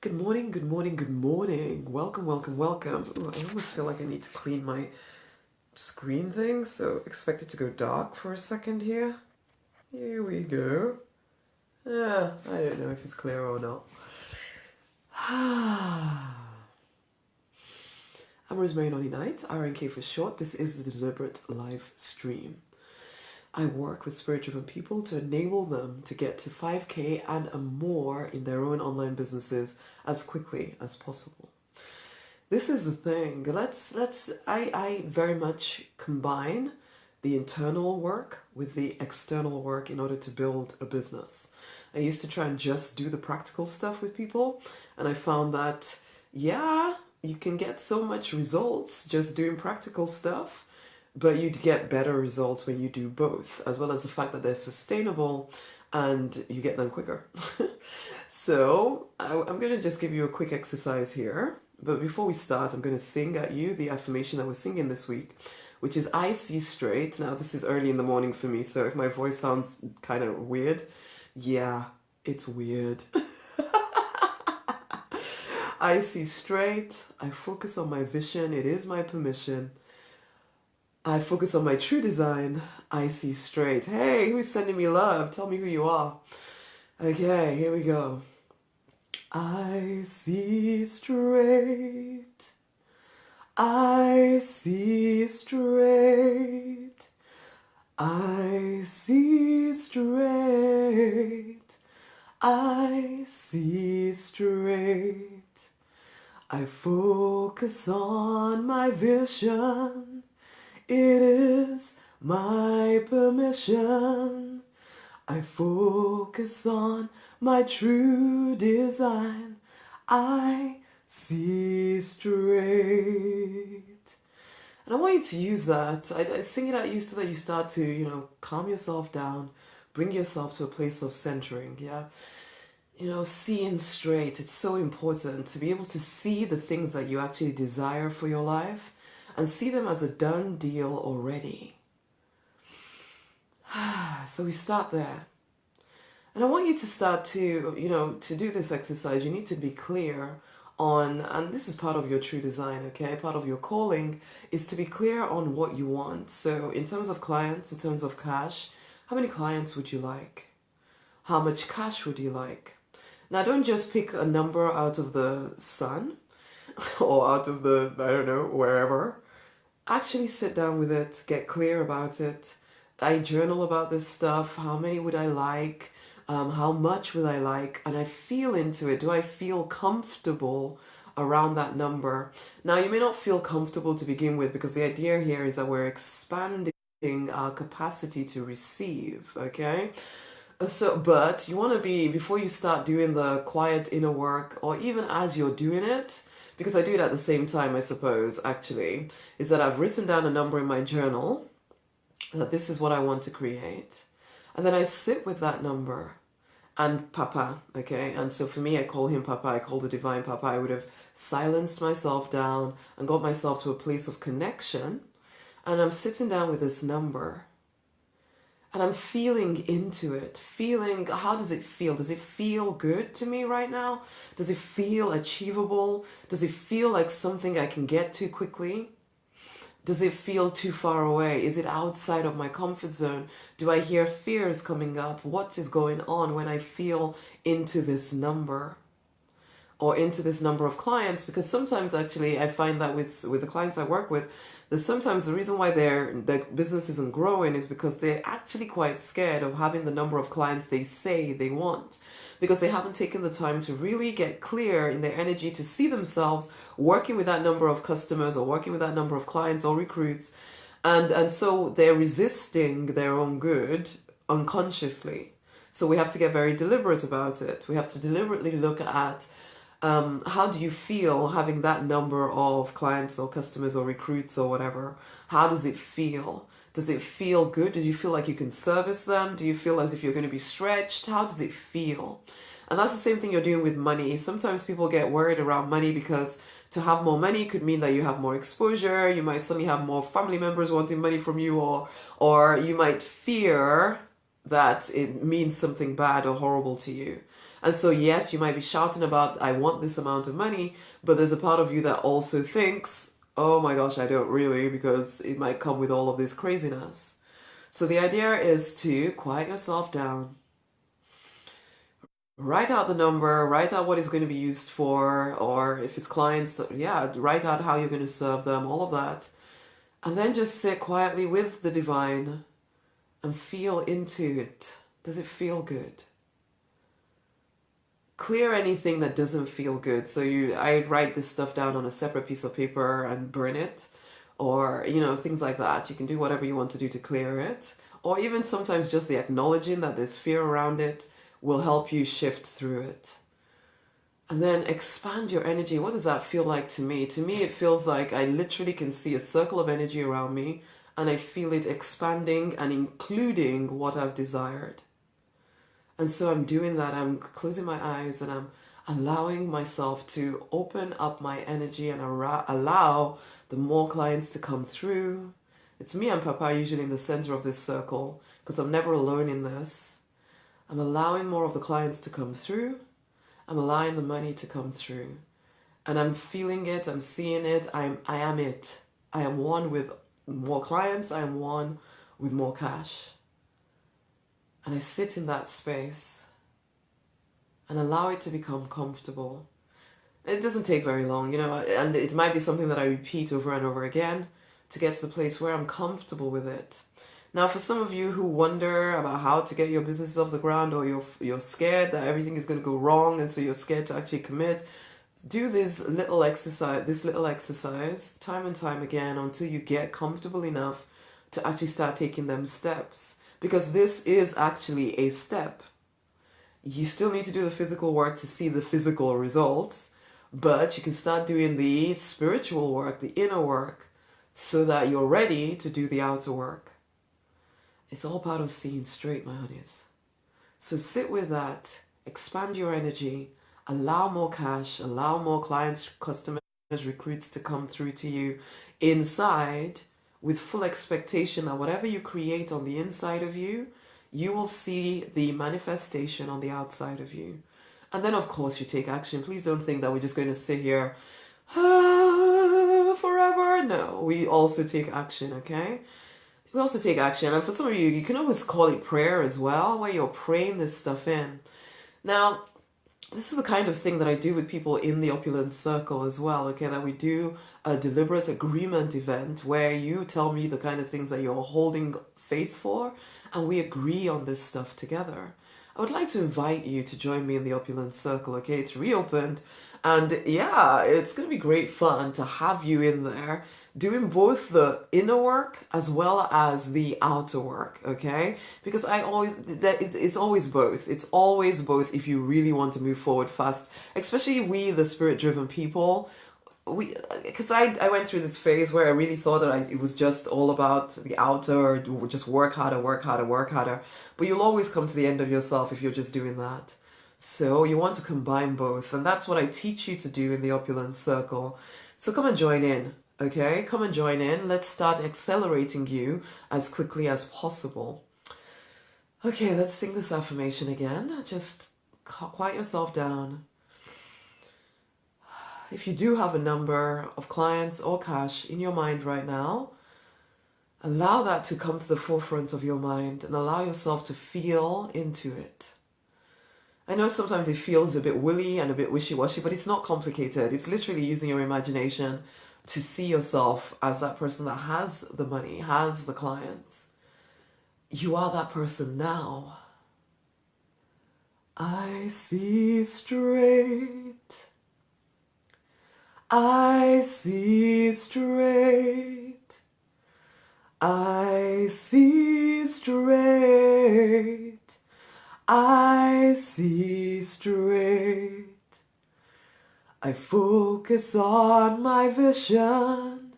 Good morning, good morning, good morning. Welcome, welcome, welcome. Ooh, I almost feel like I need to clean my screen thing, so expect it to go dark for a second here. Here we go. I don't know if it's clear or not. I'm Rosemary, Nonny Night, RNK for short. This is the Deliberate Live Stream. I work with spirit-driven people to enable them to get to 5K and more in their own online businesses as quickly as possible. This is the thing. I very much combine the internal work with the external work in order to build a business. I used to try and just do the practical stuff with people, and I found that, yeah, you can get so much results just doing practical stuff, but you'd get better results when you do both, as well as the fact that they're sustainable and you get them quicker. So I'm going to just give you a quick exercise here. But before we start, I'm going to sing at you the affirmation that we're singing this week, which is I see straight. Now, this is early in the morning for me, so if my voice sounds kind of weird, yeah, it's weird. I see straight. I focus on my vision. It is my permission. I focus on my true design. I see straight. Hey, who's sending me love? Tell me who you are. Okay, here we go. I see straight. I see straight. I see straight. I see straight. I focus on my vision. It is my permission. I focus on my true design. I see straight. And I want you to use that. I sing it at you so that you start to, calm yourself down, bring yourself to a place of centering, yeah? Seeing straight. It's so important to be able to see the things that you actually desire for your life and see them as a done deal already. So we start there. And I want you to start to, to do this exercise, you need to be clear on, and this is part of your true design, okay? Part of your calling is to be clear on what you want. So in terms of clients, in terms of cash, how many clients would you like? How much cash would you like? Now, don't just pick a number out of the sun or out of the, I don't know, wherever. Actually sit down with it, get clear about it. I journal about this stuff. How many would I like? How much would I like? And I feel into it. Do I feel comfortable around that number? Now, you may not feel comfortable to begin with because the idea here is that we're expanding our capacity to receive, okay? But you want to be, before you start doing the quiet inner work, or even as you're doing it, because I do it at the same time, I suppose, actually, is that I've written down a number in my journal, that this is what I want to create. And then I sit with that number and Papa, okay? And so for me, I call him Papa, I call the divine Papa. I would have silenced myself down and got myself to a place of connection. And I'm sitting down with this number. And I'm feeling into it, how does it feel? Does it feel good to me right now? Does it feel achievable? Does it feel like something I can get to quickly? Does it feel too far away? Is it outside of my comfort zone? Do I hear fears coming up? What is going on when I feel into this number? Or into this number of clients? Because sometimes actually I find that with the clients I work with, that sometimes the reason why their business isn't growing is because they're actually quite scared of having the number of clients they say they want, because they haven't taken the time to really get clear in their energy to see themselves working with that number of customers or working with that number of clients or recruits. And so they're resisting their own good unconsciously. So we have to get very deliberate about it. We have to deliberately look at how do you feel having that number of clients or customers or recruits or whatever? How does it feel? Does it feel good? Do you feel like you can service them? Do you feel as if you're going to be stretched? How does it feel? And that's the same thing you're doing with money. Sometimes people get worried around money because to have more money could mean that you have more exposure. You might suddenly have more family members wanting money from you, or you might fear that it means something bad or horrible to you. And so, yes, you might be shouting about, I want this amount of money, but there's a part of you that also thinks, oh my gosh, I don't really, because it might come with all of this craziness. So the idea is to quiet yourself down, write out the number, write out what it's going to be used for, or if it's clients, yeah, write out how you're going to serve them, all of that. And then just sit quietly with the divine and feel into it. Does it feel good? Clear anything that doesn't feel good. So I write this stuff down on a separate piece of paper and burn it, or things like that. You can do whatever you want to do to clear it, or even sometimes just the acknowledging that there's fear around it will help you shift through it. And then expand your energy. What does that feel like to me? To me, it feels like I literally can see a circle of energy around me, and I feel it expanding and including what I've desired. And so I'm doing that. I'm closing my eyes and I'm allowing myself to open up my energy and allow the more clients to come through. It's me and Papa usually in the center of this circle because I'm never alone in this. I'm allowing more of the clients to come through. I'm allowing the money to come through. And I'm feeling it. I'm seeing it. I am it. I am one with more clients. I am one with more cash. And I sit in that space and allow it to become comfortable. It doesn't take very long, and it might be something that I repeat over and over again to get to the place where I'm comfortable with it. Now, for some of you who wonder about how to get your businesses off the ground, or you're scared that everything is going to go wrong, and so you're scared to actually commit, do this little exercise time and time again until you get comfortable enough to actually start taking them steps. Because this is actually a step. You still need to do the physical work to see the physical results, but you can start doing the spiritual work, the inner work, so that you're ready to do the outer work. It's all part of seeing straight, my honeys. So sit with that, expand your energy, allow more cash, allow more clients, customers, recruits to come through to you inside, with full expectation that whatever you create on the inside of you, you will see the manifestation on the outside of you. And then, of course, you take action. Please don't think that we're just going to sit here forever. No, we also take action, okay? We also take action. And for some of you, you can always call it prayer as well, where you're praying this stuff in. Now, this is the kind of thing that I do with people in the Opulence Circle as well, okay, that we do a deliberate agreement event where you tell me the kind of things that you're holding faith for, and we agree on this stuff together. I would like to invite you to join me in the Opulence Circle, okay? It's reopened, and yeah, it's going to be great fun to have you in there doing both the inner work as well as the outer work, okay? Because it's always both. It's always both if you really want to move forward fast, especially we, the spirit-driven people. Because I went through this phase where I really thought that it was just all about the outer, just work harder, work harder, work harder. But you'll always come to the end of yourself if you're just doing that. So you want to combine both, and that's what I teach you to do in the Opulence Circle. So come and join in. Okay, come and join in. Let's start accelerating you as quickly as possible. Okay, let's sing this affirmation again. Just quiet yourself down. If you do have a number of clients or cash in your mind right now, allow that to come to the forefront of your mind and allow yourself to feel into it. I know sometimes it feels a bit woolly and a bit wishy-washy, but it's not complicated. It's literally using your imagination to see yourself as that person that has the money, has the clients. You are that person now. I see straight. I see straight. I see straight. I see straight. I focus on my vision.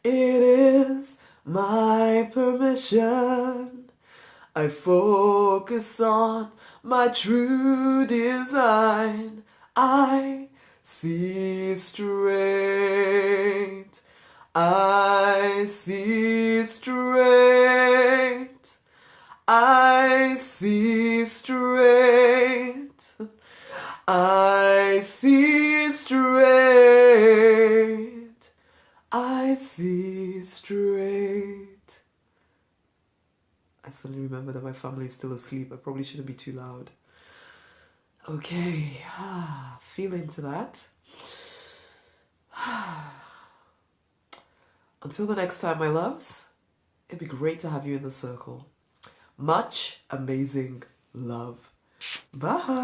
It is my permission. I focus on my true design. I see straight. I see straight. I see straight. I see straight. I see straight. I suddenly remember that my family is still asleep. I probably shouldn't be too loud. Okay, feel into that. Until the next time, my loves, it'd be great to have you in the circle. Much amazing love. Bye.